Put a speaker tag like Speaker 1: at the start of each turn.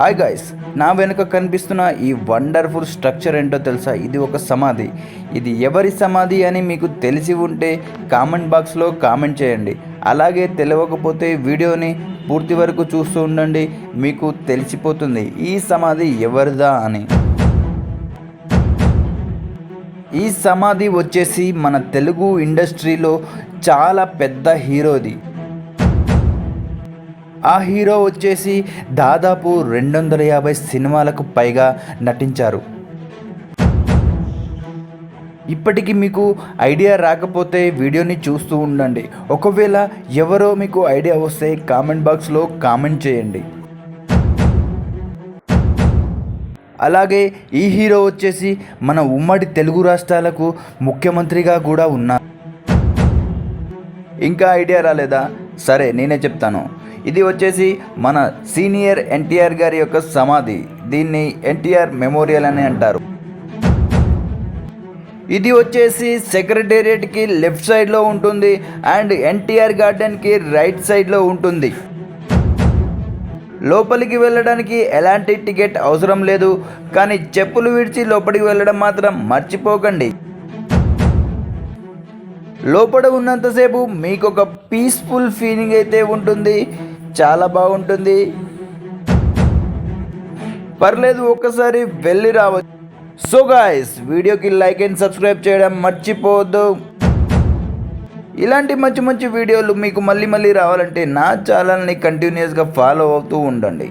Speaker 1: Hi guys, నా వెనుక కనిపిస్తున్న ఈ వండర్ఫుల్ స్ట్రక్చర్ ఏంటో తెలుసా? ఇది ఒక సమాధి. ఇది ఎవరి సమాధి అని మీకు తెలిసి ఉంటే కామెంట్ బాక్స్లో కామెంట్ చేయండి. అలాగే తెలియకపోతే వీడియోని పూర్తి వరకు చూస్తూ ఉండండి, మీకు తెలిసిపోతుంది ఈ సమాధి ఎవరిదా అని. ఈ సమాధి వచ్చేసి మన తెలుగు ఇండస్ట్రీలో చాలా పెద్ద హీరోది. ఆ హీరో వచ్చేసి దాదాపు 250 సినిమాలకు పైగా నటించారు. ఇప్పటికీ మీకు ఐడియా రాకపోతే వీడియోని చూస్తూ ఉండండి. ఒకవేళ ఎవరో మీకు ఐడియా వస్తే కామెంట్ బాక్స్లో కామెంట్ చేయండి. అలాగే ఈ హీరో వచ్చేసి మన ఉమ్మడి తెలుగు రాష్ట్రాలకు ముఖ్యమంత్రిగా కూడా ఉన్నారు. ఇంకా ఐడియా రాలేదా? సరే, నేనే చెప్తాను. ఇది వచ్చేసి మన సీనియర్ ఎన్టీఆర్ గారి యొక్క సమాధి. దీన్ని ఎన్టీఆర్ మెమోరియల్ అని అంటారు. ఇది వచ్చేసి సెక్రటేరియట్కి లెఫ్ట్ సైడ్లో ఉంటుంది అండ్ ఎన్టీఆర్ గార్డెన్కి రైట్ సైడ్లో ఉంటుంది. లోపలికి వెళ్ళడానికి ఎలాంటి టికెట్ అవసరం లేదు, కానీ చెప్పులు విడిచి లోపలికి వెళ్ళడం మాత్రం మర్చిపోకండి. లోపల ఉన్నంతసేపు మీకు ఒక పీస్ఫుల్ ఫీలింగ్ అయితే ఉంటుంది, చాలా బాగుంటుంది. పర్లేదు, ఒక్కసారి వెళ్ళి రావచ్చు. సో గాయ్స్, వీడియోకి లైక్ అండ్ సబ్స్క్రైబ్ చేయడం మర్చిపోవద్దు. ఇలాంటి మంచి మంచి వీడియోలు మీకు మళ్ళీ రావాలంటే నా ఛానల్ని కంటిన్యూస్గా ఫాలో అవుతూ ఉండండి.